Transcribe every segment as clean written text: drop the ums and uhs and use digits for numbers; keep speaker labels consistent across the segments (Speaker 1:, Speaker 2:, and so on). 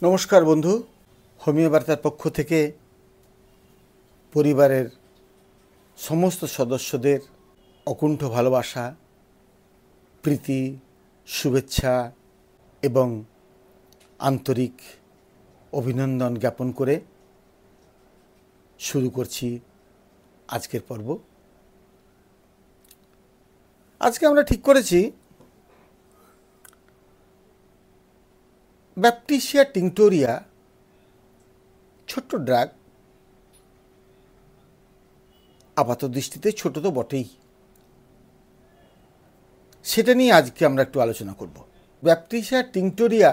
Speaker 1: নমস্কার বন্ধু, হোমিও বার্তার পক্ষ থেকে পরিবারের সমস্ত সদস্যদের অকুণ্ঠ ভালোবাসা, প্রীতি, শুভেচ্ছা এবং আন্তরিক অভিনন্দন জ্ঞাপন করে শুরু করছি আজকের পর্ব। আজকে আমরা ঠিক করেছি ব্যাপটিসিয়া টিংটোরিয়া ছোট্ট ড্রাগ, আপাত দৃষ্টিতে ছোট তো বটেই, সেটা নিয়ে আজকে আমরা একটু আলোচনা করব। ব্যাপটিসিয়া টিংটোরিয়া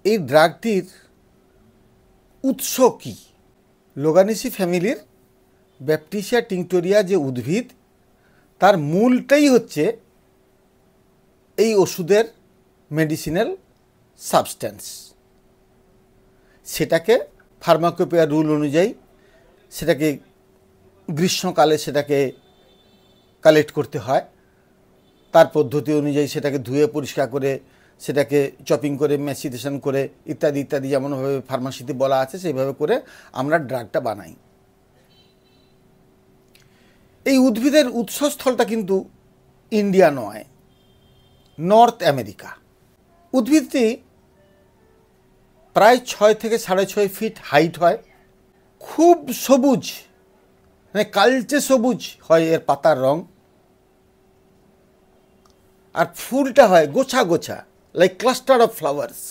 Speaker 1: এই ড্রাগটির উৎস কী? লোগানেসি ফ্যামিলির ব্যাপটিসিয়া টিংটোরিয়া যে উদ্ভিদ, তার মূলটাই হচ্ছে এই ওষুধের মেডিসিনাল সাবস্ট্যান্স। সেটাকে ফার্মাকোপেয়ার রুল অনুযায়ী সেটাকে গ্রীষ্মকালে সেটাকে কালেক্ট করতে হয়, তার পদ্ধতি অনুযায়ী সেটাকে ধুয়ে পরিষ্কার করে সেটাকে চপিং করে ম্যাসিটেশন করে ইত্যাদি ইত্যাদি যেমনভাবে ফার্মাসিতে বলা আছে সেইভাবে করে আমরা ড্রাগটা বানাই। এই উদ্ভিদের উৎসস্থলটা কিন্তু ইন্ডিয়া নয়, নর্থ আমেরিকা। উদ্ভিদটি প্রায় 6 থেকে 6.5 ফিট হাইট হয়, খুব সবুজ, মানে কালচে সবুজ হয় এর পাতার রং, আর ফুলটা হয় গোছা গোছা, লাইক ক্লাস্টার অফ ফ্লাওয়ার্স।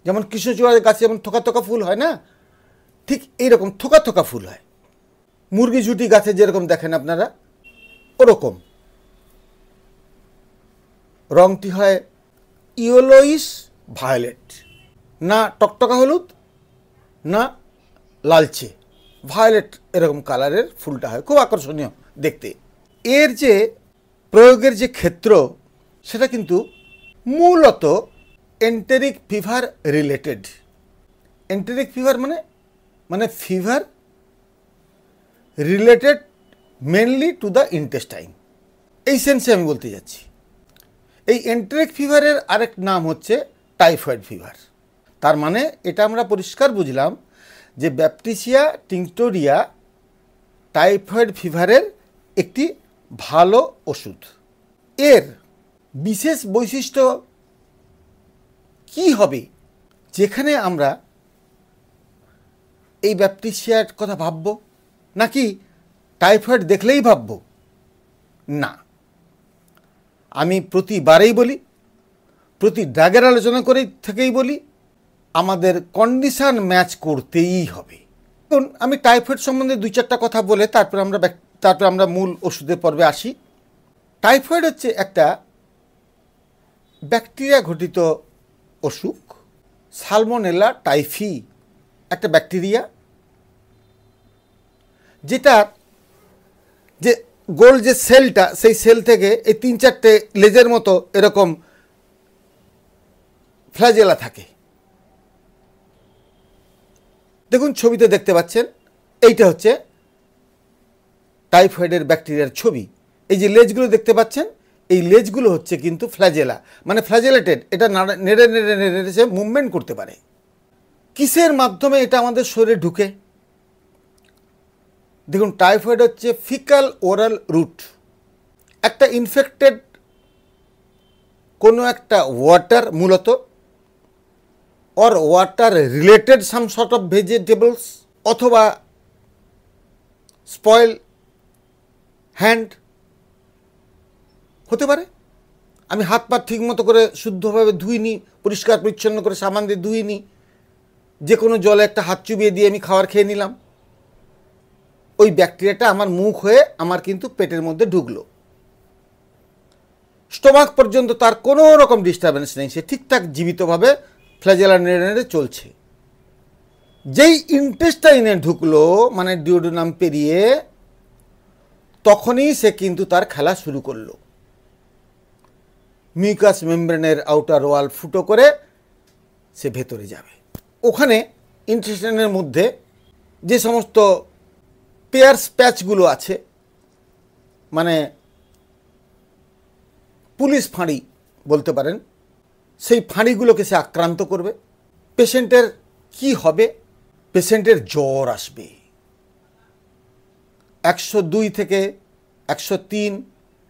Speaker 1: যেমন কৃষ্ণচূড়ার গাছে যেমন থোকা থোকা ফুল হয় না, ঠিক এইরকম থোকা থোকা ফুল হয়। মুরগি ঝুটি গাছে যেরকম দেখেন আপনারা, ওরকম রংটি হয় ইয়েলোইশ ভায়োলেট, না টকটকা হলুদ না লালচে, ভায়োলেট এরকম কালারের ফুলটা হয়, খুব আকর্ষণীয় দেখতে। এর যে প্রয়োগের যে ক্ষেত্র সেটা কিন্তু মূলত enteric fever related. Enteric fever মানে fever related mainly to the intestine, এই সেন্সে আমি বলতে যাচ্ছি। এই এন্টেরিক ফিভারের আরেক নাম হচ্ছে টাইফয়েড ফিভার। তার মানে এটা আমরা পরিষ্কার বুঝলাম যে ব্যাপটিসিয়া টিংটোরিয়া টাইফয়েড ফিভারের একটি ভালো ওষুধ। এর বিশেষ বৈশিষ্ট্য কি হবে যেখানে আমরা এই ব্যাপটিসিয়ার কথা ভাবব, নাকি টাইফয়েড দেখলেই ভাবব? না, আমি প্রতিবারেই বলি, প্রতি ড্রাগের আলোচনা করে থেকেই বলি, আমাদের কন্ডিশান ম্যাচ করতেই হবে। এখন আমি টাইফয়েড সম্বন্ধে 2-4টা কথা বলে তারপর আমরা মূল ওষুধের পর্বে আসি। টাইফয়েড হচ্ছে একটা ব্যাকটেরিয়া ঘটিত অসুখ। সালমোনেলা টাইফি একটা ব্যাকটেরিয়া, যেটা যে গোল যে সেলটা, সেই সেল থেকে এই 3-4টে লেজের মতো এরকম ফ্ল্যাজেলা থাকে। দেখুন ছবিতে দেখতে পাচ্ছেন, এইটা হচ্ছে টাইফয়েডের ব্যাকটেরিয়ার ছবি। এই যে লেজগুলো দেখতে পাচ্ছেন, এই লেজগুলো হচ্ছে কিন্তু ফ্ল্যাজেলা, মানে ফ্ল্যাজেলেটেড। এটা নেড়ে নেড়ে নেড়ে নেড়ে সে মুভমেন্ট করতে পারে। কিসের মাধ্যমে এটা আমাদের শরীরে ঢুকে? দেখুন, টাইফয়েড হচ্ছে ফিকাল ওরাল রুট। একটা ইনফেক্টেড কোনো একটা ওয়াটার, মূলত or water related some sort of vegetables, অথবা স্পয়েল হ্যান্ড হতে পারে। আমি হাত পা ঠিক মতো করে শুদ্ধভাবে ধুইনি, পরিষ্কার পরিচ্ছন্ন করে সাবান দিয়ে ধুইনি, যে কোনো জলে একটা হাত চুবিয়ে দিয়ে আমি খাবার খেয়ে নিলাম, ওই ব্যাকটেরিয়াটা আমার মুখ হয়ে আমার কিন্তু পেটের মধ্যে ঢুকলো। স্টোমাক পর্যন্ত তার কোনো রকম ডিস্টারবেন্স নেই, সে ঠিকঠাক জীবিতভাবে ফ্ল্যাজেলা নেড়ে নেড়ে চলছে। যেই ইন্টেস্টাইনে ঢুকলো, মানে ডিওডোনাম পেরিয়ে, তখনই সে কিন্তু তার খেলা শুরু করলো। মিউকাস মেমব্রেনের আউটার ওয়াল ফুটো করে সে ভেতরে যাবে। ওখানে ইন্টেস্টাইনের মধ্যে যে সমস্ত পেয়ার্স প্যাচগুলো আছে, মানে পুলিশ ফাঁড়ি বলতে পারেন, সেই ফাঁড়িগুলোকে সে আক্রান্ত করবে। পেশেন্টের কি হবে? পেশেন্টের জ্বর আসবে 102 থেকে 103,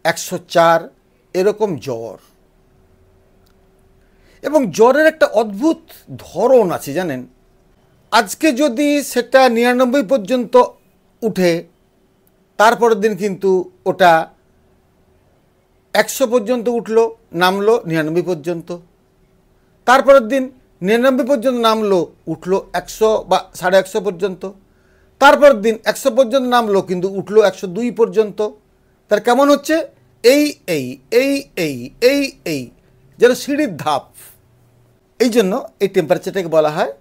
Speaker 1: 104 এরকম জ্বর। এবং জ্বরের একটা অদ্ভুত ধরন আছে জানেন। আজকে যদি সেটা 99 পর্যন্ত উঠে, তারপরের দিন কিন্তু ওটা 100 পর্যন্ত উঠলো, নামলো 99 পর্যন্ত, তারপরের দিন 99 পর্যন্ত নামলো, উঠলো 100 বা 150 পর্যন্ত, তারপরের দিন 100 পর্যন্ত নামলো কিন্তু উঠলো 102 পর্যন্ত। তার কেমন হচ্ছে? এই এই এই এই এই এই যেন সিঁড়ির ধাপ। এই জন্য এই টেম্পারেচারটাকে বলা হয়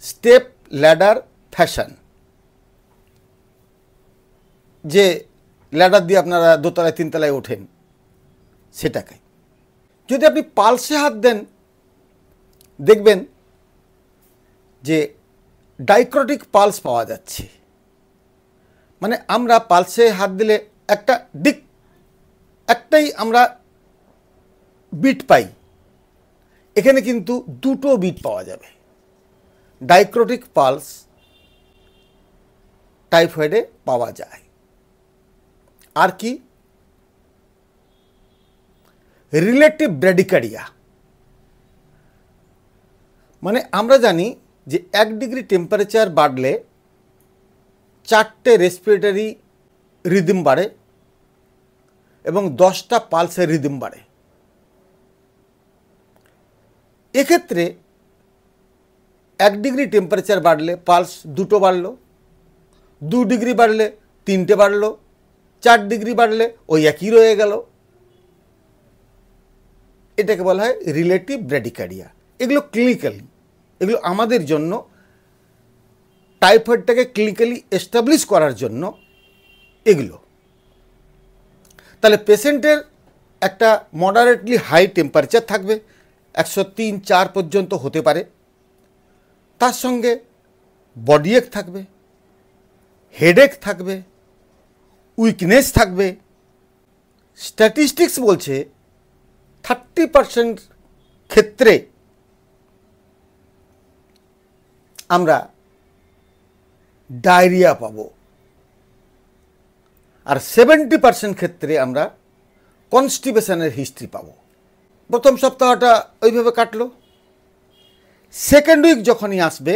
Speaker 1: স্টেপ ল্যাডার ফ্যাশন। যে ল্যাডার দিয়ে আপনারা দোতলায় 3 তলায় ওঠেন, সেটাকে। যদি আপনি পালসে হাত দেন, দেখবেন যে ডাইক্রটিক পালস পাওয়া যাচ্ছে। মানে আমরা পালসে হাত দিলে একটা ডিক, একটাই আমরা বিট পাই, এখানে কিন্তু দুটো বিট পাওয়া যাবে। ডাইক্রটিক পালস টাইফয়েডে পাওয়া যায়। আর কি? Relative bradycardia. মানে আমরা জানি যে 1 ডিগ্রি টেম্পারেচার বাড়লে 4টে রেসপিরেটরি রিদম বাড়ে এবং 10টা পালসের রিদম বাড়ে। এক্ষেত্রে 1 ডিগ্রি টেম্পারেচার বাড়লে পালস 2টো বাড়লো, 2 ডিগ্রি বাড়লে 3টে বাড়লো, 4 ডিগ্রি বাড়লে ওই একই রয়ে গেল। এটাকে বলা হয় রিলেটিভ ব্র্যাডিকার্ডিয়া। এগুলো ক্লিনিক্যালি, এগুলো আমাদের জন্য টাইফয়েডটাকে ক্লিনিক্যালি এস্টাবলিশ করার জন্য এগুলো। তাহলে পেশেন্টের একটা মডারেটলি হাই টেম্পারেচার থাকবে, 103-104 পর্যন্ত হতে পারে। তার সঙ্গে বডি এক থাকবে, হেডেক থাকবে, উইকনেস থাকবে। স্ট্যাটিস্টিক্স বলছে 30% ক্ষেত্রে আমরা ডায়রিয়া পাবো, আর 70% ক্ষেত্রে আমরা কনস্টিপেশনের হিস্ট্রি পাবো। প্রথম সপ্তাহটা ওইভাবে কাটলো। সেকেন্ড উইক যখনই আসবে,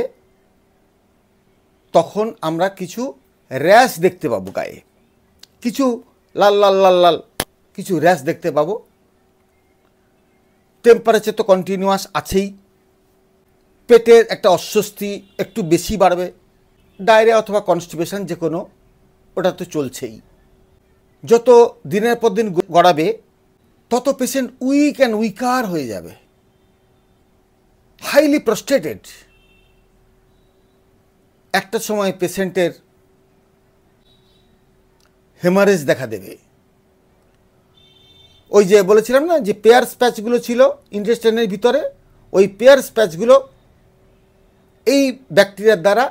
Speaker 1: তখন আমরা কিছু র্যাশ দেখতে পাবো গায়ে, কিছু লাল লাল লাল লাল কিছু র্যাশ দেখতে পাবো। টেম্পারেচার তো কন্টিনিউয়াস আছেই, পেটের একটা অস্বস্তি একটু বেশি বাড়বে, ডায়রিয়া অথবা কনস্টিপেশন যে কোনো, ওটা তো চলছেই। যত দিনের পর দিন গড়াবে, তত পেশেন্ট উইক অ্যান্ড উইকার হয়ে যাবে, হাইলি প্রস্ট্রেটেড। একটা সময় পেশেন্টের হেমারেজ দেখা দেবে। ওই যে বলেছিলাম না যে পেয়ার স্প্যাচগুলো ছিল ইন্টেস্টাইনের ভিতরে, ওই পেয়ার স্প্যাচগুলো এই ব্যাকটেরিয়ার দ্বারা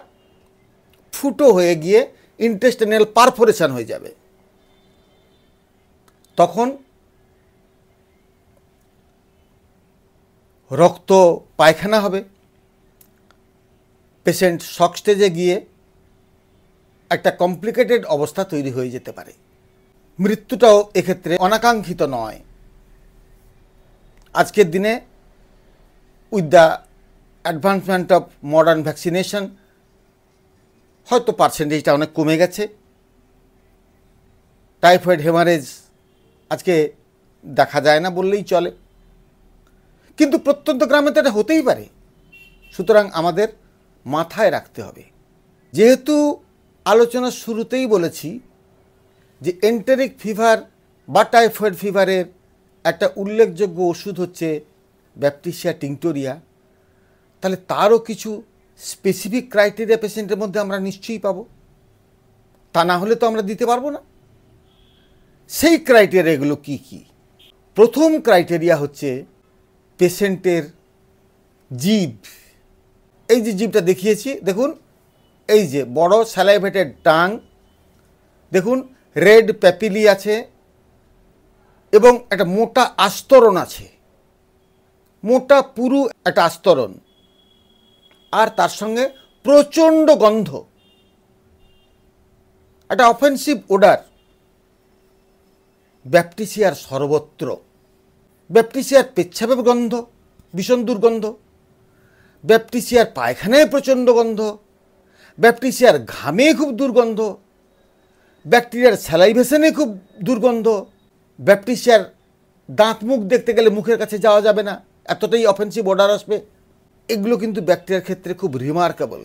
Speaker 1: ফুটো হয়ে গিয়ে ইন্টেস্টাইনাল পারফোরেশন হয়ে যাবে। তখন রক্ত পায়খানা হবে, পেশেন্ট শক স্টেজে গিয়ে একটা কমপ্লিকেটেড অবস্থা তৈরি হয়ে যেতে পারে। মৃত্যুটাও এক্ষেত্রে অনাকাঙ্ক্ষিত নয়। আজকের দিনে with the advancement of modern vaccination হয়তো পার্সেন্টেজটা অনেক কমে গেছে। টাইফয়েড হেমারেজ আজকে দেখা যায় না বললেই চলে, কিন্তু প্রত্যন্ত গ্রামে তো এটা হতেই পারে। সুতরাং আমাদের মাথায় রাখতে হবে। যেহেতু আলোচনার শুরুতেই বলেছি যে এন্টেরিক ফিভার বা টাইফয়েড ফিভারের একটা উল্লেখযোগ্য ওষুধ হচ্ছে ব্যাপটিসিয়া টিংটোরিয়া, তাহলে তারও কিছু স্পেসিফিক ক্রাইটেরিয়া পেশেন্টের মধ্যে আমরা নিশ্চয়ই পাবো, তা না হলে তো আমরা দিতে পারবো না। সেই ক্রাইটেরিয়াগুলো কি কি? প্রথম ক্রাইটেরিয়া হচ্ছে পেশেন্টের জিভ। এই যে জিভটা দেখিয়েছি দেখুন, এই যে বড় স্যালাইভেটেড টাং, দেখুন রেড প্যাপিলি আছে এবং একটা মোটা আস্তরণ আছে। মোটা পুরু একটা আস্তরণ, আর তার সঙ্গে প্রচণ্ড গন্ধ, একটা অফেন্সিভ ওডার। ব্যাপটিসিয়ার সর্বত্র, ব্যাপটিসিয়ার পেচ্ছাপের গন্ধ, ভীষণ দুর্গন্ধ, ব্যাপটিসিয়ার পায়খানায় প্রচণ্ড গন্ধ, ব্যাপটিসিয়ার ঘামে খুব দুর্গন্ধ, ব্যাকটেরিয়ার স্যালাইভেশনে খুব দুর্গন্ধ, ব্যাপটিসিয়ার দাঁত মুখ দেখতে গেলে মুখের কাছে যাওয়া যাবে না, এতটাই অফেন্সিভ ওডার আসবে। এগুলো কিন্তু ব্যাকটেরিয়ার ক্ষেত্রে খুব রিমার্কেবল।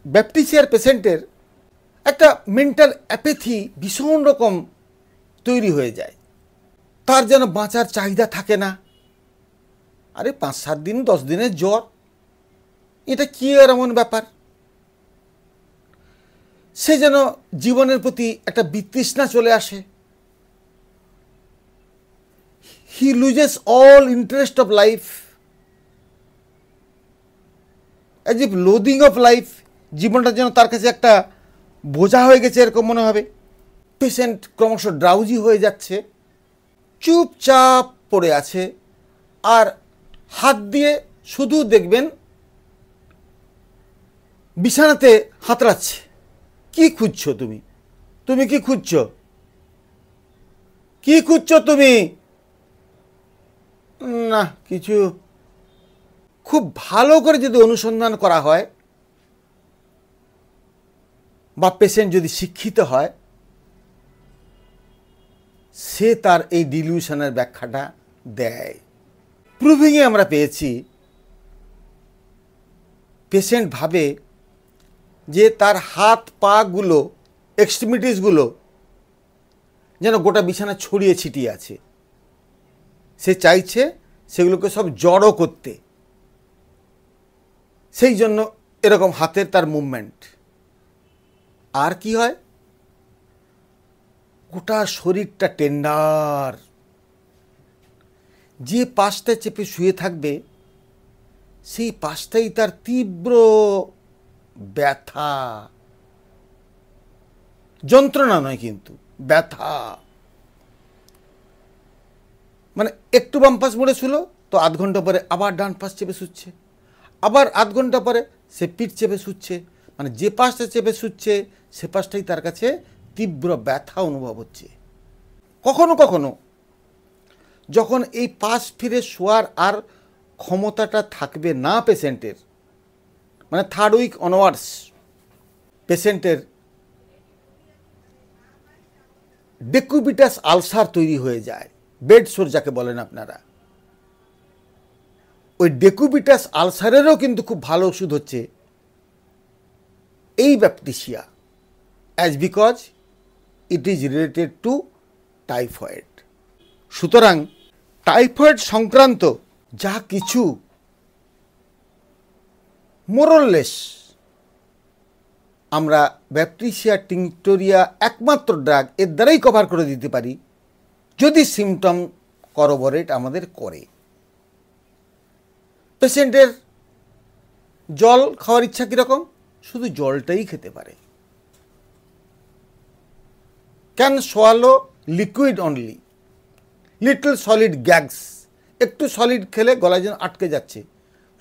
Speaker 1: ব্যাপটিসিয়ার পেশেন্টের একটা মেন্টাল অ্যাপেথি ভীষণ রকম তৈরি হয়ে যায়, তার যেন বাঁচার চাহিদা থাকে না। আরে 5-7 দিন 10 দিনের জ্বর, এটা কী আর এমন ব্যাপার। সে যেন জীবনের প্রতি একটা বিতৃষ্ণা চলে আসে। He loses all interest of life, as if loathing of life. জীবনটা যেন তার কাছে একটা বোঝা হয়ে গেছে এরকম মনে হবে। পেশেন্ট ক্রমশ ড্রাউজি হয়ে যাচ্ছে, চুপচাপ পড়ে আছে, আর হাত দিয়ে শুধু দেখবেন বিছানাতে হাতড়াচ্ছে। কি খুঁজছো তুমি? তুমি কি খুঁজছো? কি খুঁজছো তুমি? না কিছু। খুব ভালো করে যদি অনুসন্ধান করা হয় বা পেশেন্ট যদি শিক্ষিত হয়, সে তার এই ডিলিউশনের ব্যাখ্যাটা দেয়। প্রুভিংয়ে আমরা পেয়েছি পেশেন্ট ভাবে যে তার হাত পাগুলো, এক্সট্রিমিটিসগুলো যেন গোটা বিছানা ছড়িয়ে ছিটিয়ে আছে। সে চাইছে সেগুলোকে সব জড়ো করতে, সেই জন্য এরকম হাতের তার মুভমেন্ট। আর কি হয়, গোটা শরীরটা টেন্ডার। যে পাশটা চেপে শুয়ে থাকবে সেই পাশটাই তার তীব্র ব্যথা, যন্ত্রণা নয় কিন্তু ব্যথা। মানে একটু বাম পাশ মুড়ে শুলো তো আধ ঘন্টা পরে আবার ডান পাশ চেপে শুচ্ছে, আবার আধ ঘন্টা পরে সে পিঠ চেপে শুচ্ছে। মানে যে পাশটা চেপে শুচ্ছে সে পাশটাই তার কাছে তীব্র ব্যথা অনুভব হচ্ছে। কখনো কখনো যখন এই পাশ ফিরে শোয়ার আর ক্ষমতাটা থাকবে না পেশেন্টের, মানে 3rd উইক অনওয়ার্ডস, পেশেন্টের ডেকুবিটাস আলসার তৈরি হয়ে যায়, বেড সোর যাকে বলেন আপনারা। ওই ডেকুবিটাস আলসারেরও কিন্তু খুব ভালো ওষুধ হচ্ছে এই baptisia, as because it is related to typhoid. সুতরাং টাইফয়েড সংক্রান্ত যা কিছু মোরললেস আমরা ব্যাপটিসিয়া টিংটোরিয়া একমাত্র ড্রাগ এর দ্বারাই কভার করে দিতে পারি, যদি সিমটম করোবরেট আমাদের করে। পেশেন্টের জল খাওয়ার ইচ্ছা কীরকম, শুধু জলটাই খেতে পারে। Can swallow liquid only, little solid gags, একটু সলিড খেলে গলায় যেন আটকে যাচ্ছে,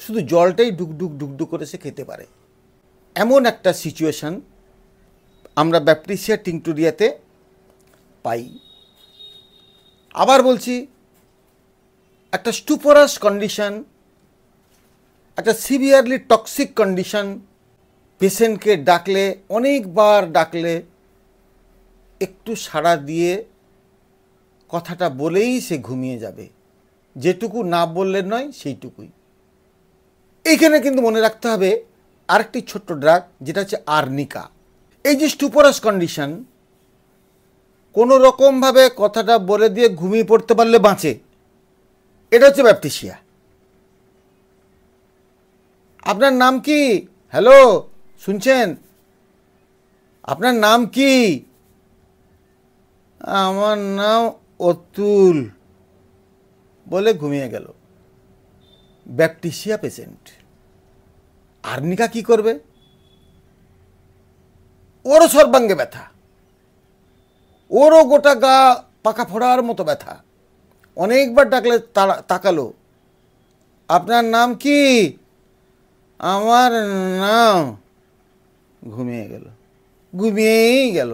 Speaker 1: শুধু জলটাই ডুকডুক ডুকডুক করে সে খেতে পারে। এমন একটা সিচুয়েশন আমরা ব্যাপটিসিয়া টিংটোরিয়াতে পাই। আবার বলছি, একটা স্টুপোরাস কন্ডিশন, একটা সিভিয়ারলি টক্সিক কন্ডিশন, পেশেন্টকে ডাকলে, অনেকবার ডাকলে একটু সাড়া দিয়ে কথাটা বলেই সে ঘুমিয়ে যাবে, যেটুকু না বললে নয় সেইটুকুই। এইখানে কিন্তু মনে রাখতে হবে আরেকটি ছোট্ট ড্রাগ, যেটা হচ্ছে আর্নিকা। এই যে স্টুপোরাস কন্ডিশন, কোনো রকমভাবে কথাটা বলে দিয়ে ঘুমিয়ে পড়তে পারলে বাঁচে, এটা হচ্ছে ব্যাপটিসিয়া। আপনার নাম কি? হ্যালো, শুনছেন? আপনার নাম কি? আমার নাম অতুল, বলে ঘুমিয়ে গেল। Baptisia patient. আর্নিকা কি করবে? ওরও সর্বাঙ্গে ব্যথা, ওরও গোটা গা পাকা ফোড়ার মতো ব্যথা। অনেকবার ডাকলে তাকালো, আপনার নাম কি? আমার নাম। ঘুমিয়ে গেল, ঘুমিয়েই গেল।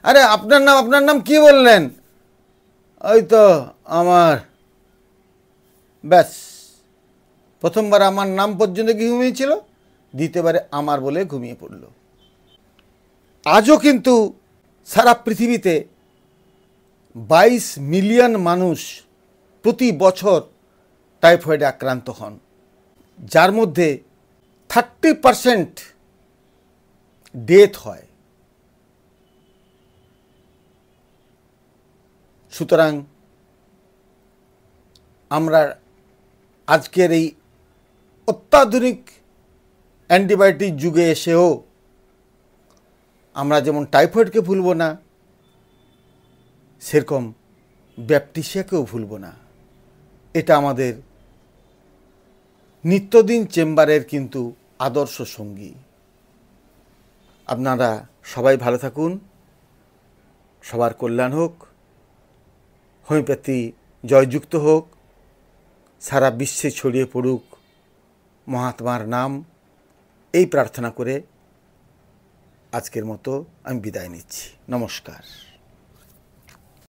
Speaker 1: আরে আপনার নাম কি বললেন? ওই তো আমার। ব্যাস, প্রথমবার আমার নাম পর্যন্ত ঘুমিয়েছিল, দ্বিতীয়বারে আমার বলে ঘুমিয়ে পড়ল। আজও কিন্তু সারা পৃথিবীতে 22 মিলিয়ন মানুষ প্রতি বছর টাইফয়েডে আক্রান্ত হন, যার মধ্যে 30% ডেথ হয়। সুতরাং আমরা আজকের এই অত্যাধুনিক অ্যান্টিবায়োটিক যুগে এসেও আমরা যেমন টাইফয়েডকে ভুলব না, সেরকম ব্যাপটিসিয়াকেও ভুলব না। এটা আমাদের নিত্যদিন চেম্বারের কিন্তু আদর্শ সঙ্গী। আপনারা সবাই ভালো থাকুন, সবার কল্যাণ হোক, হোমিওপ্যাথি জয়যুক্ত হোক, সারা বিশ্বে ছড়িয়ে পড়ুক মহাত্মার নাম, এই প্রার্থনা করে আজকের মতো আমি বিদায় নিচ্ছি। নমস্কার।